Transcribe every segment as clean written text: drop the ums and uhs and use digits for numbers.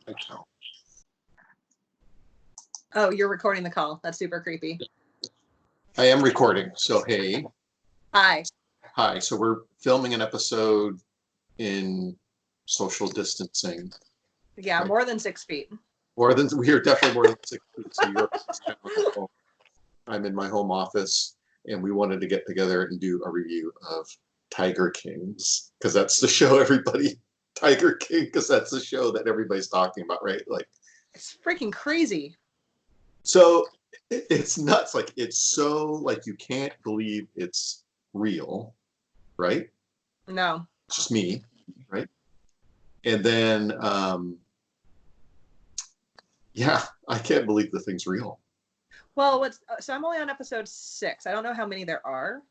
account. Oh, you're recording the call. That's super creepy. I am recording. So, hey. Hi. Hi. So we're filming an episode in social distancing. Yeah, right? More than 6 feet. We are definitely more than 6 feet. So you're I'm in my home office, and we wanted to get together and do a review of Tiger Kings, because that's the show Tiger King, because that's the show that everybody's talking about, right? Like, it's freaking crazy. So it's nuts. Like, it's so, like, you can't believe it's real, right? No. It's just me, right? And then, yeah, I can't believe the thing's real. Well, so I'm only on episode 6. I don't know how many there are.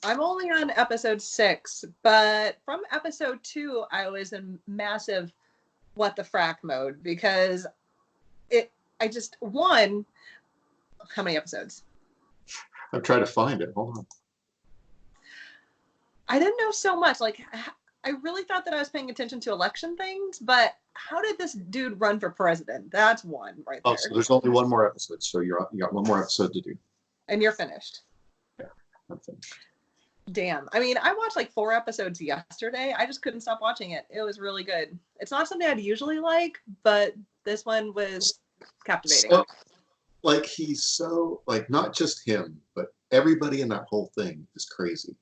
I'm only on episode 6, but from episode 2, I was in massive what the frack mode, because how many episodes? I'm trying to find it. Hold on. I didn't know so much. Like, I really thought that I was paying attention to election things, but how did this dude run for president? That's one right there. Oh, so there's only one more episode. So you got one more episode to do. And you're finished. Yeah, I'm finished. Damn. I mean, I watched like 4 episodes yesterday. I just couldn't stop watching it. It was really good. It's not something I'd usually like, but this one was captivating. So, like, he's so, like, not just him, but everybody in that whole thing is crazy.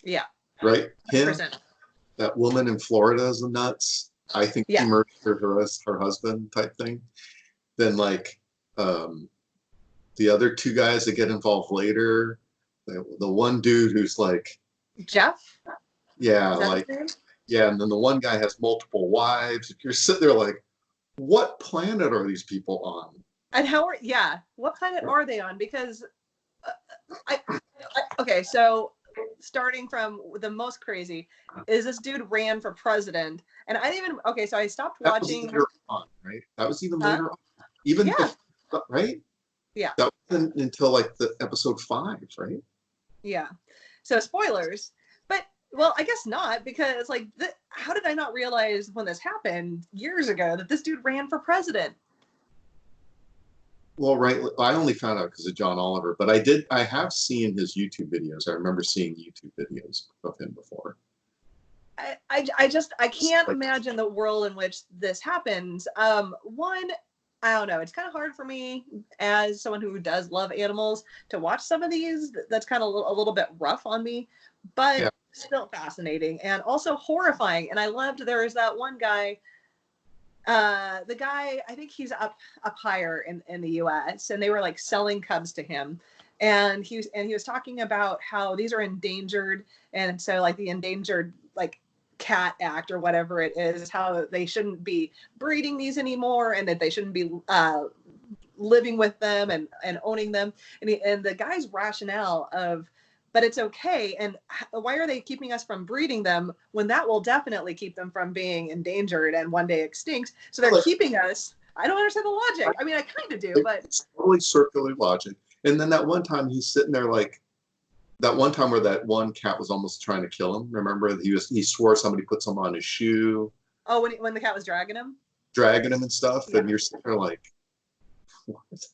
Yeah. Right? 100%. That woman in Florida is nuts. I think she murdered her husband type thing. Then, like, the other 2 guys that get involved later, the one dude who's like Jeff. Yeah, like, yeah, and then the one guy has multiple wives. You're sitting there like, what planet are these people on? And what planet are they on? Because okay, so starting from the most crazy is this dude ran for president, and I didn't even so I stopped watching. That was later on, right? That was even later on. Even before, right? Yeah. That wasn't until like the episode 5, right? Yeah. So spoilers, but well, I guess not, because like, how did I not realize when this happened years ago that this dude ran for president? Well, right. I only found out because of John Oliver, but I have seen his YouTube videos. I remember seeing YouTube videos of him before. I can't imagine the world in which this happens. One, I don't know. It's kind of hard for me as someone who does love animals to watch some of these. That's kind of a little bit rough on me, but still fascinating and also horrifying. And I loved, there was that one guy, the guy, I think he's up higher in the US, and they were like selling cubs to him. And he was talking about how these are endangered. And so like the endangered, like, Cat Act or whatever it is, how they shouldn't be breeding these anymore, and that they shouldn't be living with them and owning them. And the guy's rationale of, but it's okay, and why are they keeping us from breeding them when that will definitely keep them from being endangered and one day extinct? So they're keeping us. I don't understand the logic. I mean, I kind of do, but it's totally circular logic. And then that one time he's sitting there like, that one time where that one cat was almost trying to kill him. Remember, he swore somebody put some on his shoe. Oh, when the cat was dragging him and stuff, and you're sitting there like, what's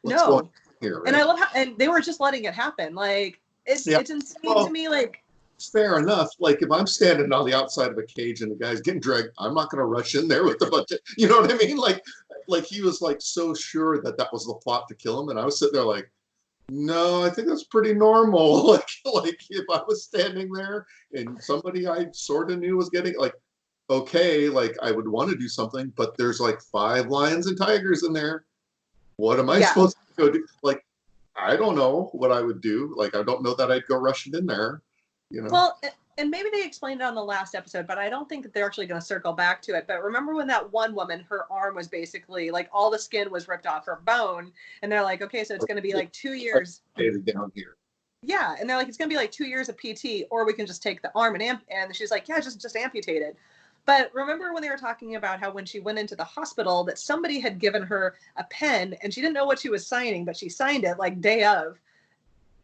going on here, right? And I love how, and they were just letting it happen. Like, it's insane to me. Like, fair enough. Like, if I'm standing on the outside of a cage and the guy's getting dragged, I'm not going to rush in there with a bunch of, you know what I mean? Like he was like so sure that was the plot to kill him, and I was sitting there like, no, I think that's pretty normal. Like if I was standing there and somebody I sort of knew was getting, like, okay, like I would want to do something, but there's like 5 lions and tigers in there. What am I supposed to go do? Like, I don't know what I would do. Like, I don't know that I'd go rushing in there, you know? Well, and maybe they explained it on the last episode, but I don't think that they're actually going to circle back to it. But remember when that one woman, her arm was basically like all the skin was ripped off her bone, and they're like, okay, so it's going to be like 2 years down here. Yeah, and they're like, it's going to be like 2 years of PT, or we can just take the arm and she's like, yeah, just amputate it. But remember when they were talking about how when she went into the hospital that somebody had given her a pen and she didn't know what she was signing, but she signed it like day of.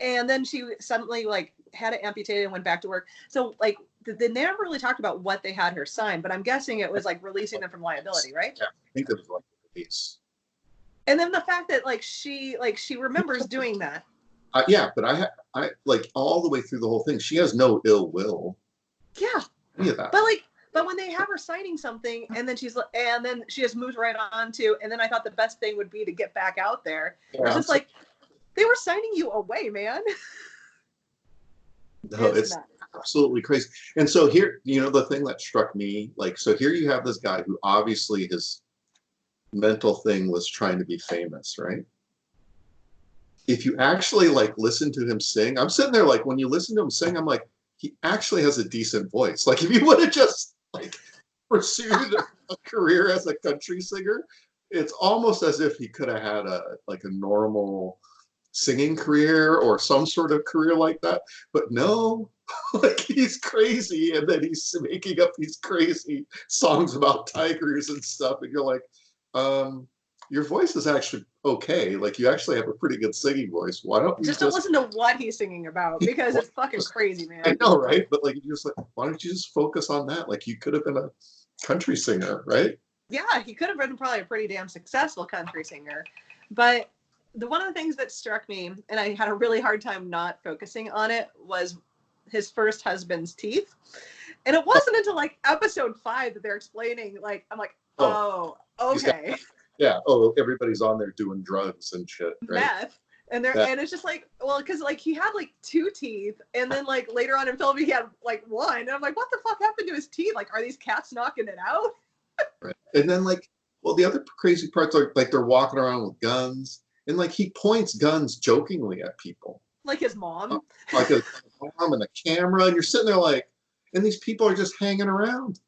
And then she suddenly like had it amputated and went back to work. So like they never really talked about what they had her sign, but I'm guessing it was like releasing them from liability, right? Yeah, I think it was like a release. And then the fact that she remembers doing that. Yeah, but I like all the way through the whole thing, she has no ill will. Yeah. Any of that. But when they have her signing something and then she just moves right on to, and then I thought the best thing would be to get back out there. Yeah, it's just like, they were signing you away, man. No, it's absolutely crazy. And so here, the thing that struck me, like, so here you have this guy who obviously his mental thing was trying to be famous, right? If you actually like listen to him sing, I'm sitting there like, when you listen to him sing, I'm like, he actually has a decent voice. Like, if you would have just like pursued a career as a country singer, it's almost as if he could have had a normal singing career or some sort of career like that. But no, like, he's crazy, and then he's making up these crazy songs about tigers and stuff, and you're like, your voice is actually okay. Like, you actually have a pretty good singing voice. Why don't you just don't listen to what he's singing about, because it's fucking crazy, man. I know, right? But like, you're just like, why don't you just focus on that? Like, you could have been a country singer, right? Yeah, he could have been probably a pretty damn successful country singer. But one of the things that struck me, and I had a really hard time not focusing on it, was his first husband's teeth. And it wasn't until like episode 5 that they're explaining, like, I'm like, oh okay. Yeah. Oh, everybody's on there doing drugs and shit, right? Meth. And and it's just like, well, because like he had like 2 teeth, and then like later on in film he had like 1, and I'm like, what the fuck happened to his teeth? Like, are these cats knocking it out? Right. And then like, well, the other crazy parts are like, they're walking around with guns, and like, he points guns jokingly at people, like his mom, like a mom and a camera, and you're sitting there like, and these people are just hanging around.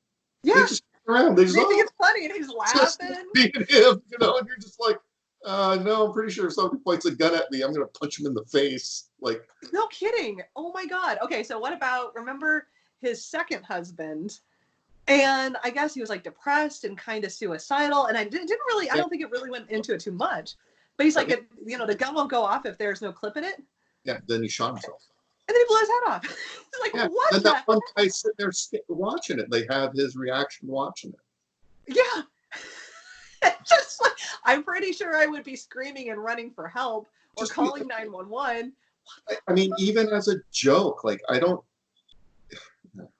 Yeah. They just hang around. They just think it's funny, and he's laughing. Being him, and you're just like, no, I'm pretty sure if somebody points a gun at me, I'm gonna punch him in the face. Like, no kidding. Oh my god. Okay, so what about, remember his second husband? And I guess he was like depressed and kind of suicidal, and I didn't really, I don't think it really went into it too much. But he's like, the gun won't go off if there's no clip in it. Yeah, then he shot himself. And then he blew his head off. He's like, yeah. what? And that one guy sitting there watching it. They have his reaction watching it. Yeah. Just like, I'm pretty sure I would be screaming and running for help or calling 911. I mean, even as a joke, like, I don't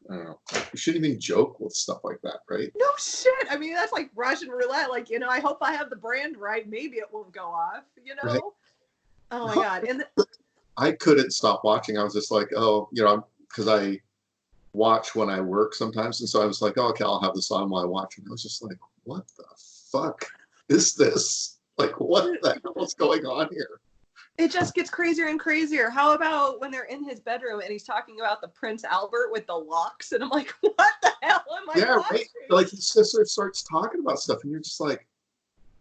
know. You shouldn't even joke with stuff like that, right? No shit. I mean, that's like Russian roulette. Like, I hope I have the brand right. Maybe it won't go off, Right. Oh my god. And I couldn't stop watching. I was just like, because I watch when I work sometimes, and so I was like, oh, okay, I'll have this on while I watch. And I was just like, what the fuck is this? Like, what the hell is going on here? It just gets crazier and crazier. How about when they're in his bedroom and he's talking about the Prince Albert with the locks, and I'm like, what the hell am I watching? Right. Like, his sister starts talking about stuff, and you're just like,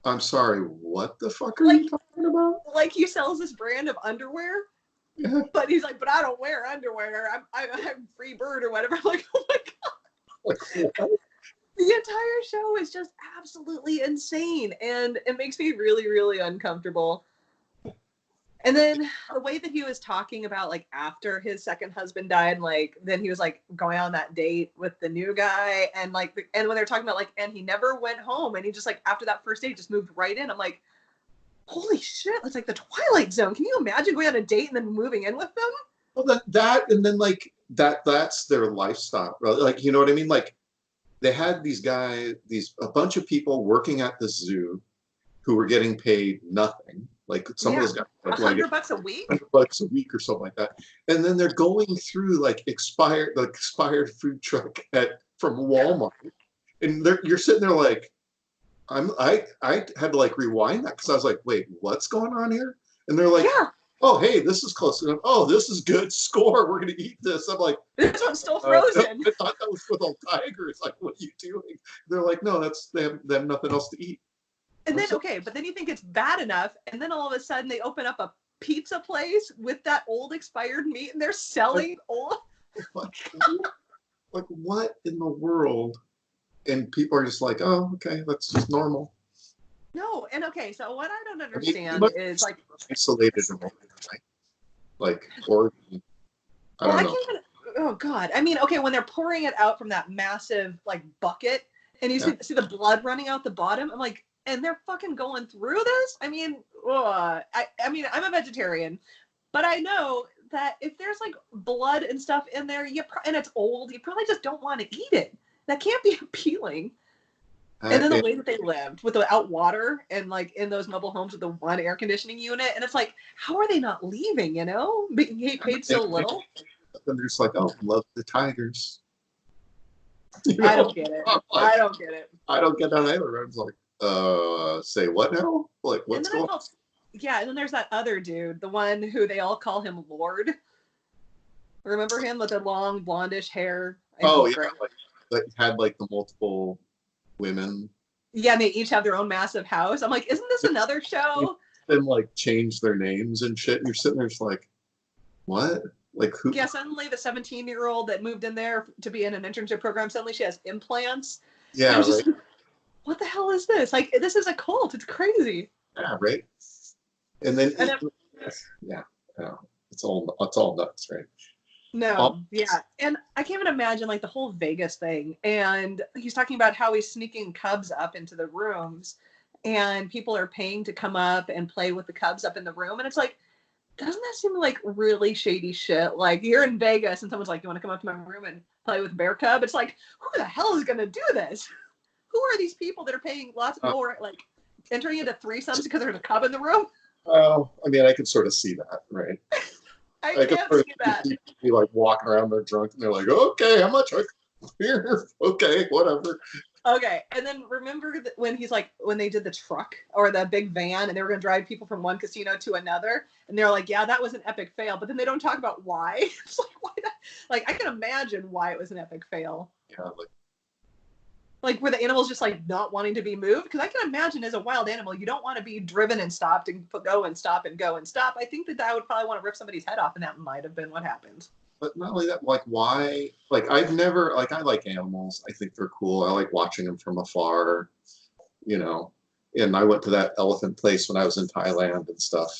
I'm sorry, what the fuck are you talking about? Like, he sells this brand of underwear. Yeah. But he's like, but I don't wear underwear. I'm free bird or whatever. I'm like, oh my god. The entire show is just absolutely insane, and it makes me really, really uncomfortable. And then the way that he was talking about, like, after his second husband died, like, then he was like going on that date with the new guy, and like, and when they're talking about like, and he never went home, and he just like after that first date just moved right in. I'm like, holy shit, it's like the Twilight Zone. Can you imagine going on a date and then moving in with them? Well, that and then like that's their lifestyle, right? Like, you know what I mean? Like, they had these guys, a bunch of people working at the zoo who were getting paid nothing. Like, some of those guys, like, $100 a week? $100 a week or something like that. And then they're going through like expired food truck from Walmart. And you're sitting there like, I had to like rewind that, because I was like, wait, what's going on here? And they're like, oh, hey, this is close enough. Oh, this is good. Score. We're going to eat this. I'm like, this one's still frozen. I thought that was for the tigers. Like, what are you doing? They're like, no, they have nothing else to eat. And then, okay, but then you think it's bad enough, and then all of a sudden they open up a pizza place with that old expired meat, and they're selling old. Like, what in the world? And people are just like, oh, okay, that's just normal. No, and okay, so what I don't understand is like isolated, right? Like, or I don't know. oh God. I mean, okay, when they're pouring it out from that massive like bucket and you Yeah. see the blood running out the bottom, I'm like, and they're fucking going through this? I mean, I mean, I'm a vegetarian, but I know that if there's like blood and stuff in there, and it's old, you probably just don't want to eat it. That can't be appealing. And then the way that they lived without water and like in those mobile homes with the one air conditioning unit, and it's like, how are they not leaving? You know, being paid so little. And they're just like, oh, love the tigers. I don't get it. Like, I don't get it. I don't get that either. I was like, say what now? Like, what's going on? Yeah, and then there's that other dude, the one who they all call him Lord. Remember him with the long blondish hair? Oh, yeah. Like had like the multiple women. Yeah, and they each have their own massive house. I'm like, isn't this another show? And like change their names and shit. And you're sitting there just like, what? Like who? Yeah, suddenly the 17-year-old that moved in there to be in an internship program, suddenly she has implants. Yeah, right. Just, what the hell is this? Like, this is a cult. It's crazy. Yeah, right. And then yeah, it's all nuts, right? No, yeah. And I can't even imagine like the whole Vegas thing. And he's talking about how he's sneaking cubs up into the rooms and people are paying to come up and play with the cubs up in the room. And it's like, doesn't that seem like really shady shit? Like you're in Vegas and someone's like, you want to come up to my room and play with Bear Cub? It's like, who the hell is going to do this? Who are these people that are paying lots of more, like entering into threesomes because there's a cub in the room? Well, I mean, I can sort of see that, right? I can't see that. Be like walking around, they're drunk, and they're like, "Okay, how much? Here, okay, whatever." Okay, and then remember when he's like, when they did the truck or the big van, and they were going to drive people from one casino to another, and they're like, "Yeah, that was an epic fail," but then they don't talk about why. It's like, why that? Like, I can imagine why it was an epic fail. Yeah, like were the animals just like not wanting to be moved? Because I can imagine as a wild animal, you don't want to be driven and stopped and go and stop and go and stop. I think that I would probably want to rip somebody's head off, and that might have been what happened. But not only that, like why? Like I've never like I like animals. I think they're cool. I like watching them from afar, you know. And I went to that elephant place when I was in Thailand and stuff,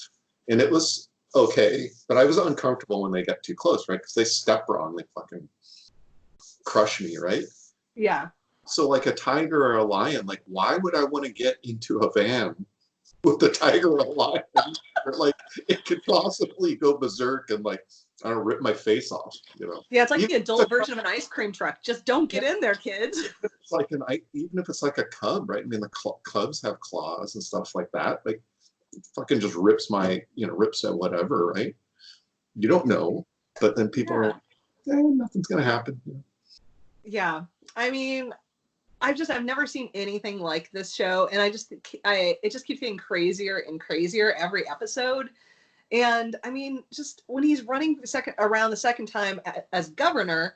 and it was okay, but I was uncomfortable when they got too close, right? Because they step wrong, they fucking crush me, right? Yeah. So like a tiger or a lion, like why would I want to get into a van with the tiger or a lion? Or like it could possibly go berserk and like I don't know, rip my face off, you know? Yeah, it's like the adult version of an ice cream truck. Just don't get in there, kids. It's like even if it's like a cub, right? I mean, the cubs have claws and stuff like that. Like fucking just rips rips at whatever, right? You don't know, but then people are like, nothing's gonna happen. Yeah, I mean, I've never seen anything like this show, and it just keeps getting crazier and crazier every episode. And I mean, just when he's running around the second time as governor,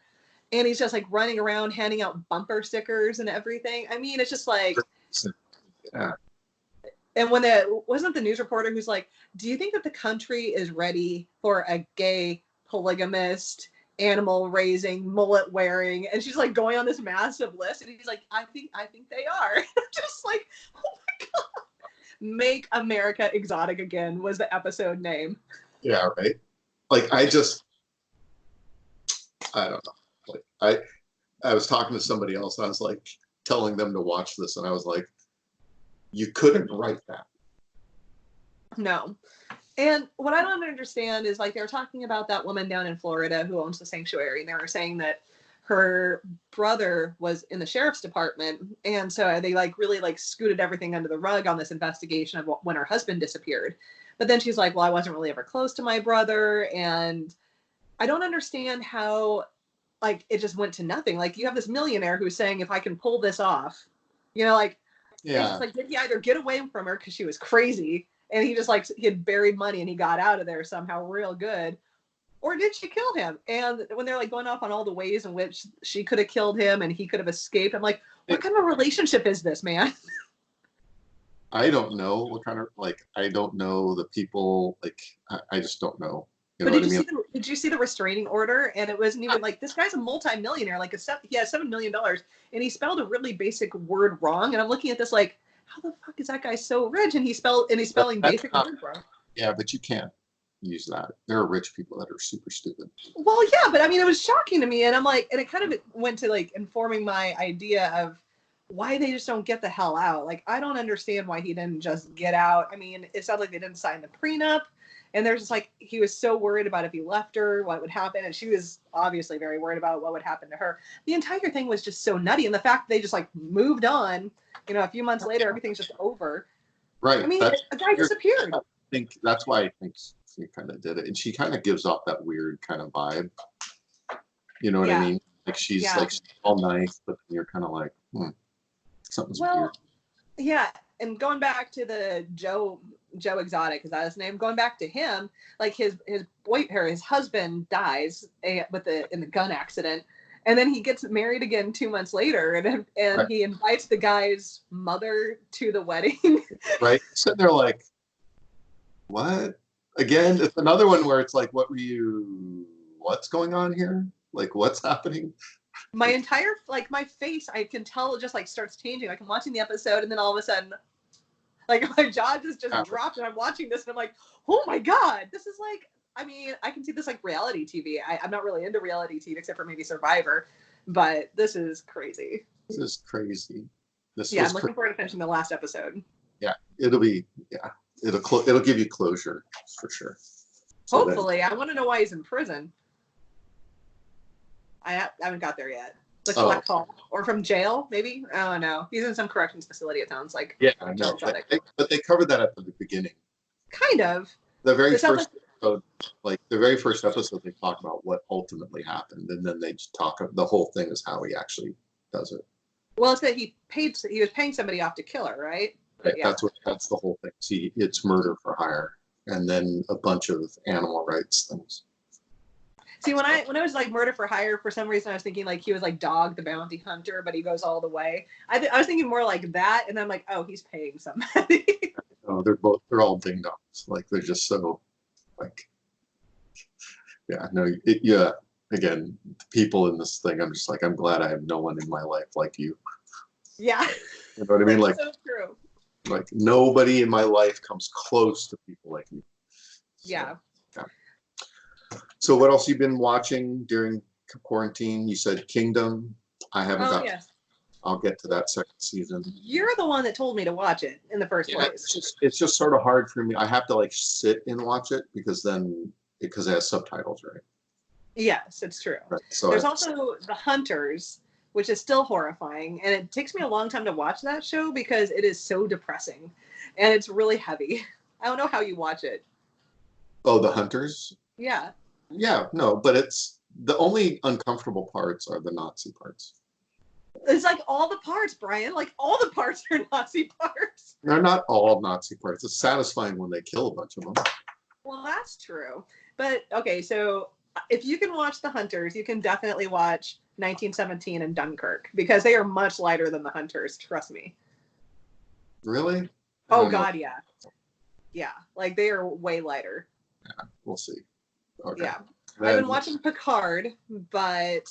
and he's just like running around handing out bumper stickers and everything. I mean, it's just like, yeah. And when wasn't the news reporter who's like, do you think that the country is ready for a gay polygamist, animal raising, mullet wearing? And she's like going on this massive list, and he's like, I think they are. Just like, oh my God. Make America Exotic Again was the episode name. Yeah, right. Like I don't know. Like I was talking to somebody else, and I was like telling them to watch this, and I was like, you couldn't write that. No. And what I don't understand is like they were talking about that woman down in Florida who owns the sanctuary, and they were saying that her brother was in the sheriff's department, and so they like really like scooted everything under the rug on this investigation of when her husband disappeared. But then she's like, well, I wasn't really ever close to my brother, and I don't understand how like it just went to nothing. Like you have this millionaire who's saying, if I can pull this off, like yeah, it's just like, did he either get away from her because she was crazy and he just like he had buried money and he got out of there somehow real good, or did she kill him? And when they're like going off on all the ways in which she could have killed him and he could have escaped, I'm like, what kind of a relationship is this, man? I don't know what kind of I don't know the people. Like I just don't know. But did you see the restraining order? And it wasn't even like, this guy's a multi-millionaire, like he has $7 million, and he spelled a really basic word wrong. And I'm looking at this how the fuck is that guy so rich? And he's spelling basic words wrong. Yeah, but you can't. use that. There are rich people that are super stupid. Well, yeah, but I mean, it was shocking to me, and I'm like, and it kind of went to like informing my idea of why they just don't get the hell out. Like, I don't understand why he didn't just get out. I mean, it sounds like they didn't sign the prenup, and there's just like he was so worried about if he left her, what would happen, and she was obviously very worried about what would happen to her. The entire thing was just so nutty, and the fact they just like moved on, you know, a few months later, everything's just over. Right. I mean, a guy disappeared. I think that's why I think she kind of did it, and she kind of gives off that weird kind of vibe. You know what I mean? Like she's like she's all nice, but you're kind of like, something's weird. Yeah, and going back to the Joe Exotic, is that his name? Going back to him, like his husband dies in the gun accident, and then he gets married again 2 months later, and Right. he invites the guy's mother to the wedding. Right. So they're like, what? Again, it's another one where it's like, what's going on here? Like, what's happening? My entire, like, my face, I can tell it just like starts changing. Like I'm watching the episode, and then all of a sudden, like my jaw just dropped, and I'm watching this, and I'm like, oh my god, this is like, I mean, I can see this like reality TV. I'm not really into reality TV except for maybe Survivor, but this is crazy. This is crazy. I'm looking forward to finishing the last episode. Yeah, it'll give you closure for sure. So hopefully, I want to know why he's in prison. I haven't got there yet. The collect call, or from jail, maybe. I don't know. He's in some corrections facility. It sounds like. Yeah, I know. But they covered that at the beginning. Kind of. The very first episode, like the very first episode, they talk about what ultimately happened, and then they just talk. The whole thing is how he actually does it. Well, it's that he was paying somebody off to kill her, right? Right. Yeah. That's the whole thing. See, it's murder for hire, and then a bunch of animal rights things. See, when I was like murder for hire, for some reason I was thinking like he was like Dog the bounty hunter, but he goes all the way. I was thinking more like that, and then I'm like, oh, he's paying somebody. No, they're all ding dongs. Like they're just so, like, yeah, no, yeah. Again, the people in this thing, I'm just like, I'm glad I have no one in my life like you. Yeah. You know what I mean? Like, so true. Like nobody in my life comes close to people like you. So, yeah. So what else you been watching during quarantine? You said Kingdom. I haven't got. Yes. I'll get to that second season. You're the one that told me to watch it in the first place. It's just sort of hard for me. I have to like sit and watch it because it has subtitles, right? Yes, it's true. Right. So there's also The Hunters, which is still horrifying, and it takes me a long time to watch that show because it is so depressing and it's really heavy. I don't know how you watch it. Oh, The Hunters? Yeah. Yeah, no, but it's the only uncomfortable parts are the Nazi parts. It's like all the parts, Brian. Like all the parts are Nazi parts. They're not all Nazi parts. It's satisfying when they kill a bunch of them. Well, that's true. But okay, so if you can watch The Hunters, you can definitely watch 1917 and Dunkirk because they are much lighter than The Hunters. Trust me. Really? Oh God, yeah. Yeah, like they are way lighter. Yeah, we'll see. Okay. Yeah. I've been watching Picard, but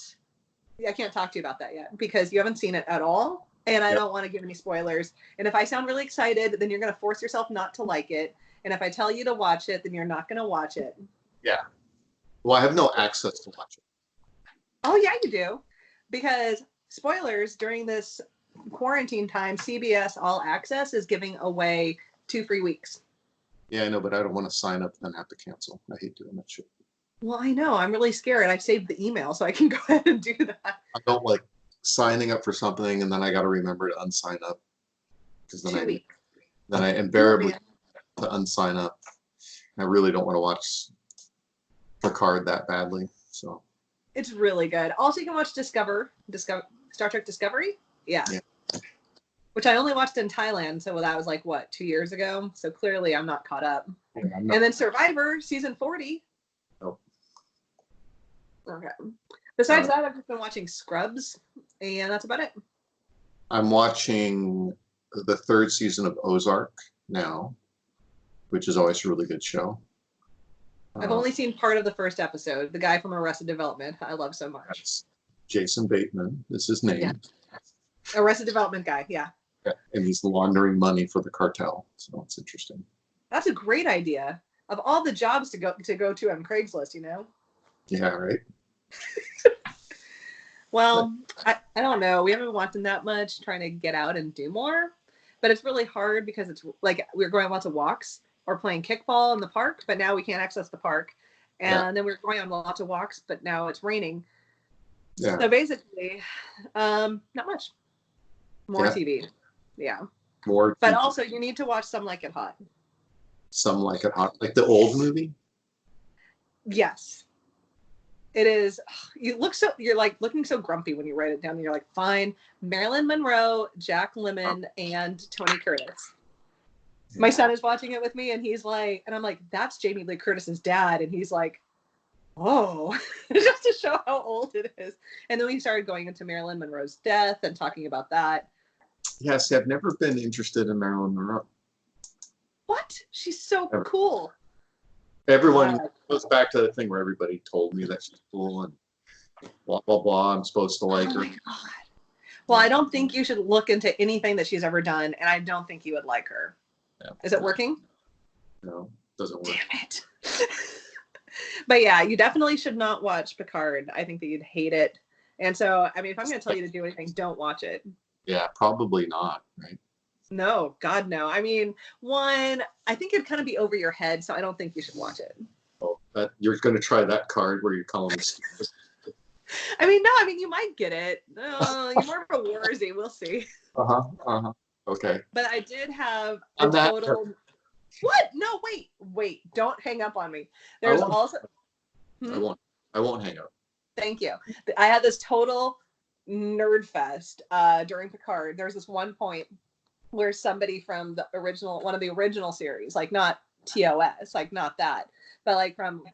I can't talk to you about that yet because you haven't seen it at all. And I don't want to give any spoilers. And if I sound really excited, then you're going to force yourself not to like it. And if I tell you to watch it, then you're not going to watch it. Yeah. Well, I have no access to watch it. Oh, yeah, you do. Because spoilers, during this quarantine time, CBS All Access is giving away 2 free weeks. Yeah, I know, but I don't want to sign up and have to cancel. I hate doing that shit. Well, I know. I'm really scared. I've saved the email so I can go ahead and do that. I don't like signing up for something and then I got to remember to unsign up. Because then I invariably have to unsign up. I really don't want to watch Picard that badly. So it's really good. Also, you can watch Star Trek Discovery. Yeah. Which I only watched in Thailand, so that was like, what, 2 years ago? So clearly I'm not caught up. Yeah, and then Survivor, season 40. Oh. Okay. Besides that, I've just been watching Scrubs, and that's about it. I'm watching the 3rd season of Ozark now, which is always a really good show. I've only seen part of the first episode. The guy from Arrested Development, I love so much. That's Jason Bateman is his name. Yeah. Arrested Development guy, yeah. Yeah, and he's laundering money for the cartel, so it's interesting. That's a great idea. of all the jobs to go to on Craigslist, you know? Yeah, right. Well, I don't know. We haven't been watching that much, trying to get out and do more. But it's really hard because it's like we're going on lots of walks or playing kickball in the park, but now we can't access the park. And then we're going on lots of walks, but now it's raining. Yeah. So basically, not much. More Yeah. TV. Yeah. More. But TV. also, you need to watch Some Like It Hot. Some Like It Hot, like the old movie. Yes. It is. You're like looking so grumpy when you write it down. And you're like, fine. Marilyn Monroe, Jack Lemmon, and Tony Curtis. Yeah. My son is watching it with me, and he's like, and I'm like, that's Jamie Lee Curtis's dad, and he's like, oh, just to show how old it is. And then we started going into Marilyn Monroe's death and talking about that. Yes, I've never been interested in Marilyn Monroe. What? She's so cool. Everyone goes back to the thing where everybody told me that she's cool and blah blah blah. I'm supposed to like her. My God. Well, I don't think you should look into anything that she's ever done, and I don't think you would like her. Yeah. Is it working? No, doesn't work. Damn it. But yeah, you definitely should not watch Picard. I think that you'd hate it. And so, I mean, if I'm going to tell you to do anything, don't watch it. Yeah, probably not, right? No, God, no. I mean, one, I think it'd kind of be over your head, so I don't think you should watch it. Oh, you're going to try that card where you call them. I mean, no, I mean, you might get it. You're more of a Warzy. We'll see. Okay. But I did have a total. What? No, wait. Don't hang up on me. There's also. I won't hang up. Thank you. I had this total nerd fest during Picard. There's this one point where somebody from one of the original series, like not TOS, like not that, but like from,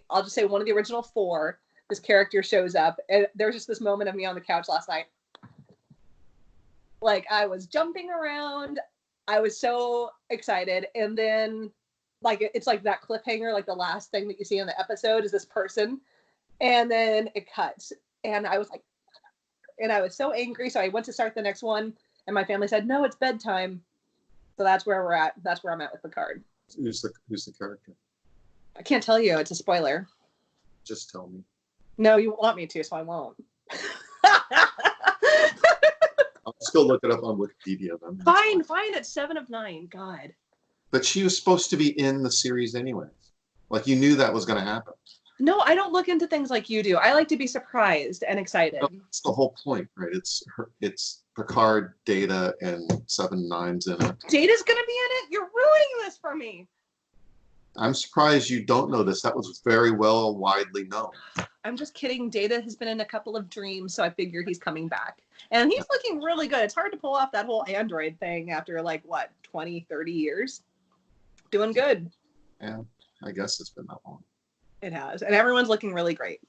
I'll just say one of the original 4, this character shows up, and there's just this moment of me on the couch last night. Like, I was jumping around. I was so excited. And then, like, it's like that cliffhanger, like the last thing that you see in the episode is this person. And then it cuts. And I was like, and I was so angry. So I went to start the next one. And my family said, no, it's bedtime. So that's where we're at. That's where I'm at with Picard. Who's the character? I can't tell you. It's a spoiler. Just tell me. No, you want me to, so I won't. I'll just go look it up on Wikipedia then. Fine. It's 7 of 9. God. But she was supposed to be in the series anyways. Like, you knew that was going to happen. No, I don't look into things like you do. I like to be surprised and excited. No, that's the whole point, right? It's Picard, Data, and 7 9's in it. Data's going to be in it? You're ruining this for me. I'm surprised you don't know this. That was very widely known. I'm just kidding. Data has been in a couple of dreams, so I figured he's coming back. And he's looking really good. It's hard to pull off that whole Android thing after, 20, 30 years. Doing good. Yeah, I guess it's been that long. It has. And everyone's looking really great.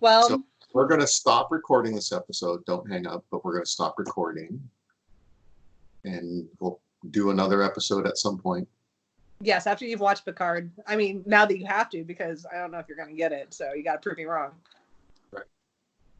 Well, so we're going to stop recording this episode. Don't hang up, but we're going to stop recording. And we'll do another episode at some point. Yes, after you've watched Picard. I mean, now that you have to, because I don't know if you're going to get it, so you got to prove me wrong.